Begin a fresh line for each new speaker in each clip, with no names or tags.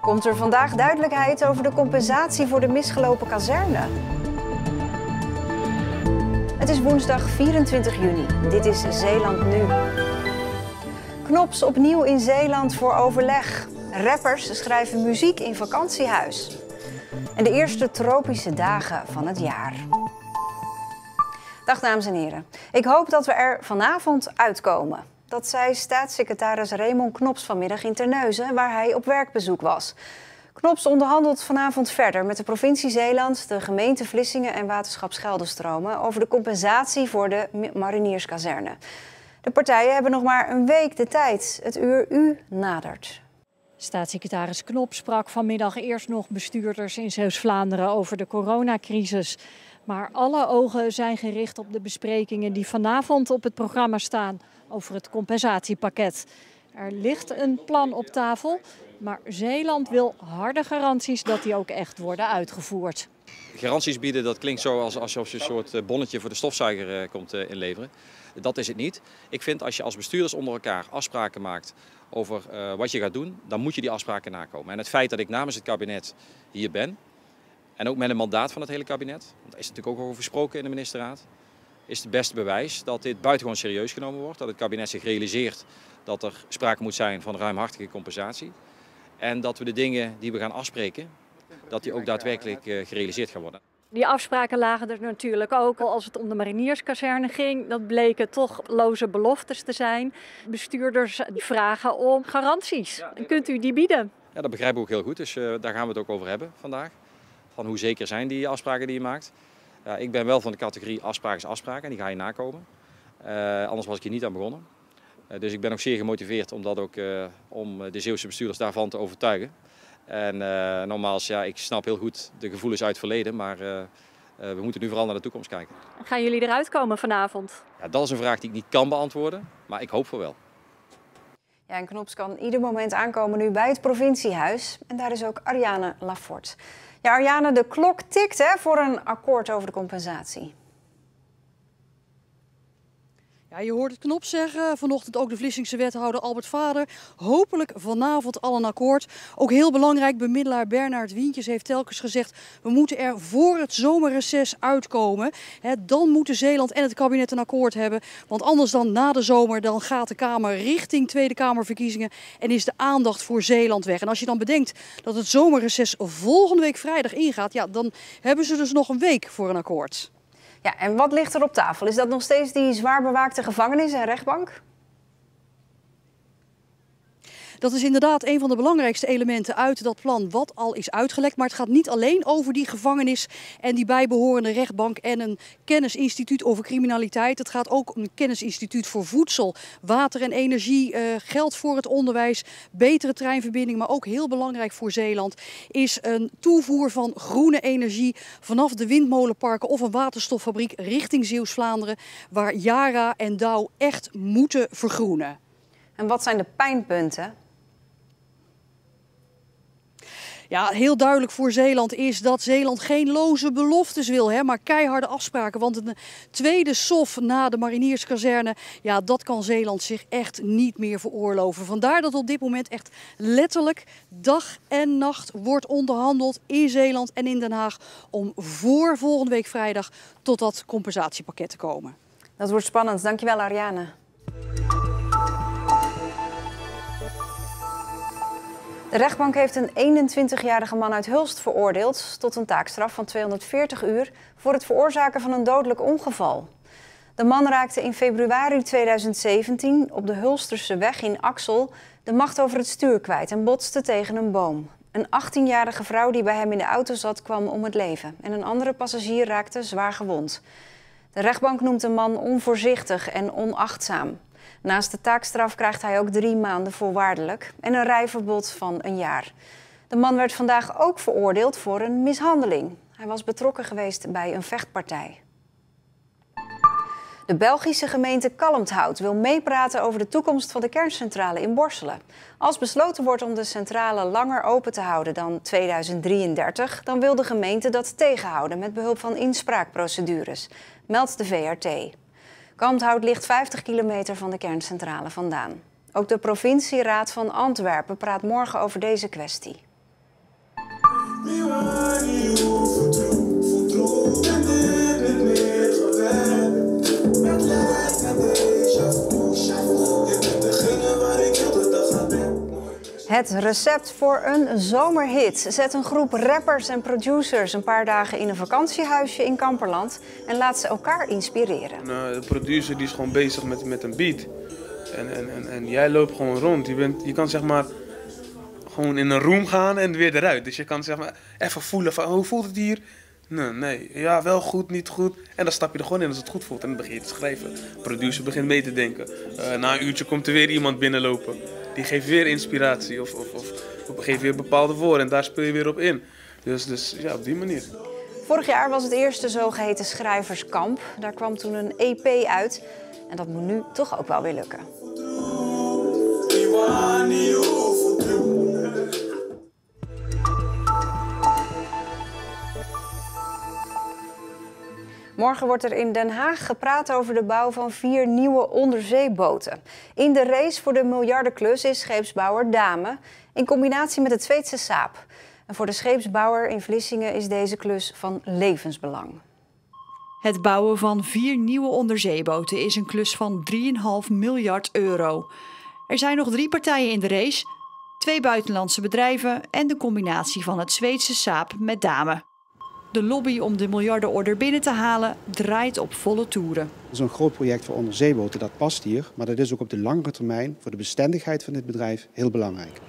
Komt er vandaag duidelijkheid over de compensatie voor de misgelopen kazerne? Het is woensdag 24 juni. Dit is Zeeland Nu. Knops opnieuw in Zeeland voor overleg. Rappers schrijven muziek in vakantiehuis. En de eerste tropische dagen van het jaar. Dag dames en heren. Ik hoop dat we er vanavond uitkomen. Dat zei staatssecretaris Raymond Knops vanmiddag in Terneuzen, waar hij op werkbezoek was. Knops onderhandelt vanavond verder met de provincie Zeeland, de gemeente Vlissingen en waterschap Scheldestromen over de compensatie voor de marinierskazerne. De partijen hebben nog maar een week de tijd. Het uur U nadert.
Staatssecretaris Knops sprak vanmiddag eerst nog bestuurders in Zeeuws-Vlaanderen over de coronacrisis. Maar alle ogen zijn gericht op de besprekingen die vanavond op het programma staan over het compensatiepakket. Er ligt een plan op tafel, maar Zeeland wil harde garanties dat die ook echt worden uitgevoerd.
Garanties bieden, dat klinkt zo als je een soort bonnetje voor de stofzuiger komt inleveren. Dat is het niet. Ik vind als je als bestuurders onder elkaar afspraken maakt over wat je gaat doen, dan moet je die afspraken nakomen. En het feit dat ik namens het kabinet hier ben, en ook met een mandaat van het hele kabinet, want daar is natuurlijk ook over gesproken in de ministerraad, is het beste bewijs dat dit buitengewoon serieus genomen wordt. Dat het kabinet zich realiseert dat er sprake moet zijn van ruimhartige compensatie. En dat we de dingen die we gaan afspreken, dat die ook daadwerkelijk gerealiseerd gaan worden.
Die afspraken lagen er natuurlijk ook al als het om de marinierskazerne ging. Dat bleken toch loze beloftes te zijn. Bestuurders vragen om garanties. Kunt u die bieden?
Ja, dat begrijpen we ook heel goed, dus daar gaan we het ook over hebben vandaag. Van hoe zeker zijn die afspraken die je maakt. Ik ben wel van de categorie afspraak is afspraak en die ga je nakomen. Anders was ik hier niet aan begonnen. Dus ik ben ook zeer gemotiveerd om dat ook om de Zeeuwse bestuurders daarvan te overtuigen. En nogmaals, ja, ik snap heel goed de gevoelens uit het verleden, maar we moeten nu vooral naar de toekomst kijken.
Gaan jullie eruit komen vanavond?
Ja, dat is een vraag die ik niet kan beantwoorden, maar ik hoop voor wel.
Ja, en Knops kan ieder moment aankomen nu bij het provinciehuis. En daar is ook Ariane Lafort. Ja, Ariane, de klok tikt voor een akkoord over de compensatie.
Ja, je hoort het Knops zeggen, vanochtend ook de Vlissingse wethouder Albert Vader. Hopelijk vanavond al een akkoord. Ook heel belangrijk, bemiddelaar Bernard Wientjes heeft telkens gezegd, we moeten er voor het zomerreces uitkomen. Dan moeten Zeeland en het kabinet een akkoord hebben. Want anders dan na de zomer, dan gaat de Kamer richting Tweede Kamerverkiezingen en is de aandacht voor Zeeland weg. En als je dan bedenkt dat het zomerreces volgende week vrijdag ingaat, ja, dan hebben ze dus nog een week voor een akkoord.
Ja, en wat ligt er op tafel? Is dat nog steeds die zwaar bewaakte gevangenis en rechtbank?
Dat is inderdaad een van de belangrijkste elementen uit dat plan wat al is uitgelekt. Maar het gaat niet alleen over die gevangenis en die bijbehorende rechtbank en een kennisinstituut over criminaliteit. Het gaat ook om een kennisinstituut voor voedsel, water en energie, geld voor het onderwijs, betere treinverbinding. Maar ook heel belangrijk voor Zeeland is een toevoer van groene energie vanaf de windmolenparken of een waterstoffabriek richting Zeeuws-Vlaanderen, waar Yara en Douw echt moeten vergroenen.
En wat zijn de pijnpunten?
Ja, heel duidelijk voor Zeeland is dat Zeeland geen loze beloftes wil, maar keiharde afspraken. Want een tweede SOF na de marinierskazerne, ja, dat kan Zeeland zich echt niet meer veroorloven. Vandaar dat op dit moment echt letterlijk dag en nacht wordt onderhandeld in Zeeland en in Den Haag om voor volgende week vrijdag tot dat compensatiepakket te komen.
Dat wordt spannend. Dankjewel, Ariane. De rechtbank heeft een 21-jarige man uit Hulst veroordeeld tot een taakstraf van 240 uur voor het veroorzaken van een dodelijk ongeval. De man raakte in februari 2017 op de Hulsterse weg in Axel de macht over het stuur kwijt en botste tegen een boom. Een 18-jarige vrouw die bij hem in de auto zat kwam om het leven en een andere passagier raakte zwaar gewond. De rechtbank noemt de man onvoorzichtig en onachtzaam. Naast de taakstraf krijgt hij ook 3 maanden voorwaardelijk en een rijverbod van een jaar. De man werd vandaag ook veroordeeld voor een mishandeling. Hij was betrokken geweest bij een vechtpartij. De Belgische gemeente Kalmthout wil meepraten over de toekomst van de kerncentrale in Borselen. Als besloten wordt om de centrale langer open te houden dan 2033, dan wil de gemeente dat tegenhouden met behulp van inspraakprocedures, meldt de VRT. Kalmthout ligt 50 kilometer van de kerncentrale vandaan. Ook de provincieraad van Antwerpen praat morgen over deze kwestie. Het recept voor een zomerhit zet een groep rappers en producers een paar dagen in een vakantiehuisje in Kamperland en laat ze elkaar inspireren.
De producer die is gewoon bezig met een beat en jij loopt gewoon rond. Je kan zeg maar gewoon in een room gaan en weer eruit. Dus je kan zeg maar even voelen van hoe voelt het hier? Nee, ja wel goed, niet goed. En dan stap je er gewoon in als het goed voelt en dan begin je te schrijven. De producer begint mee te denken. Na een uurtje komt er weer iemand binnenlopen. Die geeft weer inspiratie of geeft weer bepaalde woorden en daar speel je weer op in. Dus ja, op die manier.
Vorig jaar was het eerste zogeheten schrijverskamp. Daar kwam toen een EP uit en dat moet nu toch ook wel weer lukken. Morgen wordt er in Den Haag gepraat over de bouw van 4 nieuwe onderzeeboten. In de race voor de miljardenklus is scheepsbouwer Damen in combinatie met het Zweedse Saab. En voor de scheepsbouwer in Vlissingen is deze klus van levensbelang.
Het bouwen van 4 nieuwe onderzeeboten is een klus van 3,5 miljard euro. Er zijn nog 3 partijen in de race, 2 buitenlandse bedrijven en de combinatie van het Zweedse Saab met Damen. De lobby om de miljardenorder binnen te halen draait op volle toeren.
Zo'n groot project voor onderzeeboten, dat past hier, maar dat is ook op de langere termijn voor de bestendigheid van dit bedrijf heel belangrijk.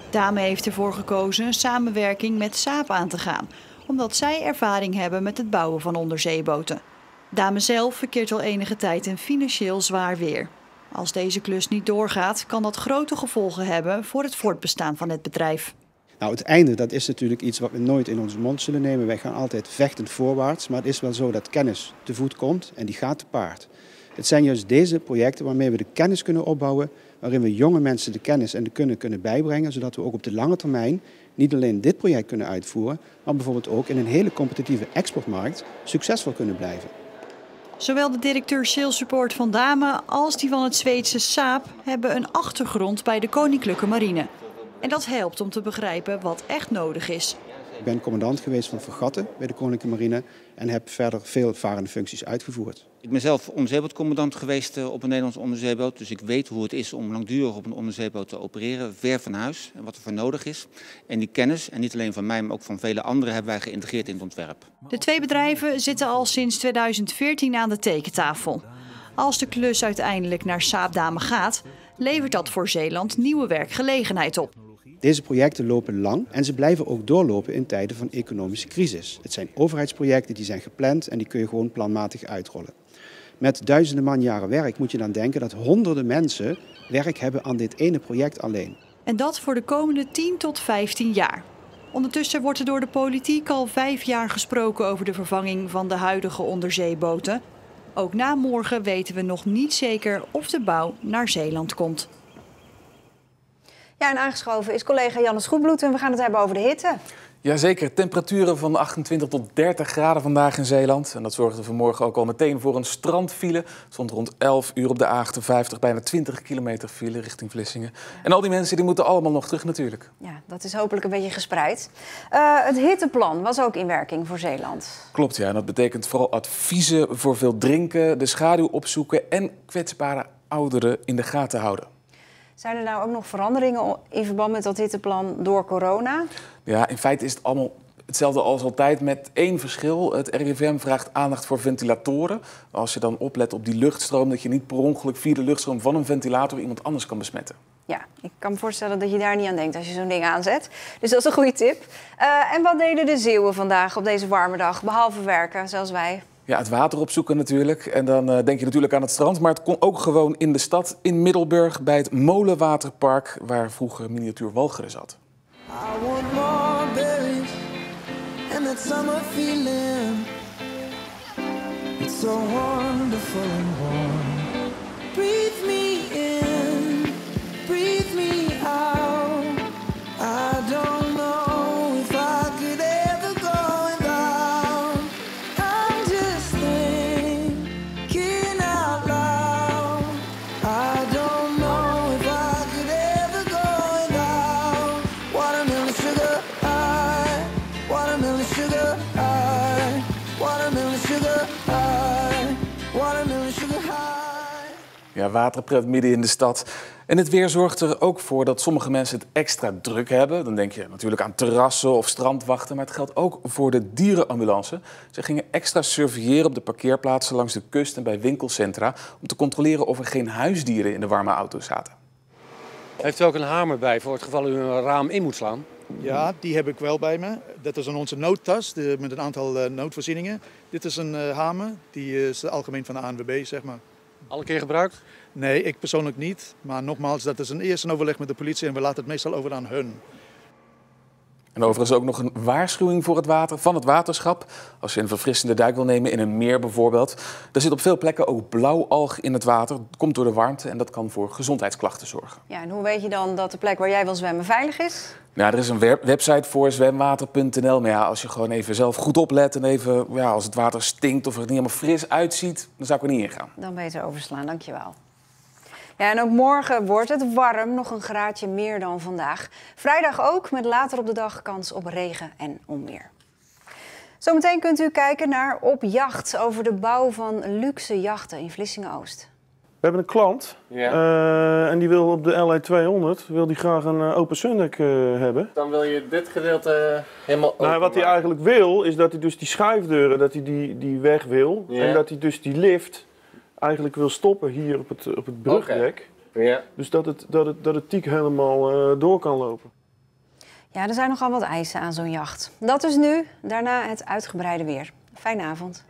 Damen heeft ervoor gekozen een samenwerking met Saab aan te gaan, omdat zij ervaring hebben met het bouwen van onderzeeboten. Damen zelf verkeert al enige tijd in financieel zwaar weer. Als deze klus niet doorgaat, kan dat grote gevolgen hebben voor het voortbestaan van het bedrijf.
Nou, het einde, dat is natuurlijk iets wat we nooit in onze mond zullen nemen. Wij gaan altijd vechtend voorwaarts, maar het is wel zo dat kennis te voet komt en die gaat te paard. Het zijn juist deze projecten waarmee we de kennis kunnen opbouwen, waarin we jonge mensen de kennis en de kunde kunnen bijbrengen, zodat we ook op de lange termijn niet alleen dit project kunnen uitvoeren, maar bijvoorbeeld ook in een hele competitieve exportmarkt succesvol kunnen blijven.
Zowel de directeur sales support van Damen als die van het Zweedse Saab hebben een achtergrond bij de Koninklijke Marine. En dat helpt om te begrijpen wat echt nodig is.
Ik ben commandant geweest van fregatten bij de Koninklijke Marine en heb verder veel varende functies uitgevoerd.
Ik ben zelf onderzeebootcommandant geweest op een Nederlandse onderzeeboot. Dus ik weet hoe het is om langdurig op een onderzeeboot te opereren, ver van huis en wat er voor nodig is. En die kennis, en niet alleen van mij, maar ook van vele anderen, hebben wij geïntegreerd in het ontwerp.
De 2 bedrijven zitten al sinds 2014 aan de tekentafel. Als de klus uiteindelijk naar Saab Damen gaat, levert dat voor Zeeland nieuwe werkgelegenheid op.
Deze projecten lopen lang en ze blijven ook doorlopen in tijden van economische crisis. Het zijn overheidsprojecten die zijn gepland en die kun je gewoon planmatig uitrollen. Met duizenden manjaren werk moet je dan denken dat honderden mensen werk hebben aan dit ene project alleen.
En dat voor de komende 10 tot 15 jaar. Ondertussen wordt er door de politiek al 5 jaar gesproken over de vervanging van de huidige onderzeeboten. Ook na morgen weten we nog niet zeker of de bouw naar Zeeland komt.
Ja, en aangeschoven is collega Jannes Goedbloed en we gaan het hebben over de hitte.
Jazeker, temperaturen van 28 tot 30 graden vandaag in Zeeland. En dat zorgde vanmorgen ook al meteen voor een strandfile. Het stond rond 11 uur op de A58, bijna 20 kilometer file richting Vlissingen. En al die mensen die moeten allemaal nog terug natuurlijk.
Ja, dat is hopelijk een beetje gespreid. Het hitteplan was ook in werking voor Zeeland.
Klopt, ja. En dat betekent vooral adviezen voor veel drinken, de schaduw opzoeken en kwetsbare ouderen in de gaten houden.
Zijn er nou ook nog veranderingen in verband met dat hitteplan door corona?
Ja, in feite is het allemaal hetzelfde als altijd met één verschil. Het RIVM vraagt aandacht voor ventilatoren. Als je dan oplet op die luchtstroom, dat je niet per ongeluk via de luchtstroom van een ventilator iemand anders kan besmetten.
Ja, ik kan me voorstellen dat je daar niet aan denkt als je zo'n ding aanzet. Dus dat is een goede tip. En wat deden de Zeeuwen vandaag op deze warme dag, behalve werken, zoals wij?
Ja, het water opzoeken natuurlijk. En dan denk je natuurlijk aan het strand. Maar het kon ook gewoon in de stad, in Middelburg, bij het Molenwaterpark, waar vroeger miniatuur Walcheren zat.
I want more berries and that summer feeling. It's so wonderful and warm. Breathe me in, breathe me out. I don't know if I could ever go without. I'm just thinking out loud. I don't know if I
Ja, waterpret midden in de stad. En het weer zorgt er ook voor dat sommige mensen het extra druk hebben. Dan denk je natuurlijk aan terrassen of strandwachten. Maar het geldt ook voor de dierenambulance. Ze gingen extra surveilleren op de parkeerplaatsen langs de kust en bij winkelcentra om te controleren of er geen huisdieren in de warme auto's zaten.
Heeft u ook een hamer bij voor het geval u een raam in moet slaan?
Ja, die heb ik wel bij me. Dat is in onze noodtas met een aantal noodvoorzieningen. Dit is een hamer, die is algemeen van de ANWB, zeg maar.
Alle keer gebruikt?
Nee, ik persoonlijk niet. Maar nogmaals, dat is een eerste overleg met de politie en we laten het meestal over aan hun.
En overigens ook nog een waarschuwing voor het water van het waterschap. Als je een verfrissende duik wil nemen in een meer bijvoorbeeld. Er zit op veel plekken ook blauwalg in het water. Dat komt door de warmte en dat kan voor gezondheidsklachten zorgen.
Ja, en hoe weet je dan dat de plek waar jij wil zwemmen veilig is?
Ja, er is een website voor, zwemwater.nl. Maar ja, als je gewoon even zelf goed oplet en even, ja, als het water stinkt of er niet helemaal fris uitziet, dan zou ik er niet in gaan.
Dan beter overslaan, dankjewel. Ja, en ook morgen wordt het warm, nog een graadje meer dan vandaag. Vrijdag ook, met later op de dag kans op regen en onweer. Zometeen kunt u kijken naar Op Jacht over de bouw van luxe jachten in Vlissingen-Oost.
We hebben een klant en die wil op de LA200 wil die graag een open sundek hebben.
Dan wil je dit gedeelte helemaal open
Nou, wat hij eigenlijk wil is dat hij dus die schuifdeuren dat hij die weg wil. Ja. En dat hij dus die lift eigenlijk wil stoppen hier op het brugdek.
Okay. Ja.
Dus dat het tiek helemaal door kan lopen.
Ja, er zijn nogal wat eisen aan zo'n jacht. Dat is nu, daarna het uitgebreide weer. Fijne avond.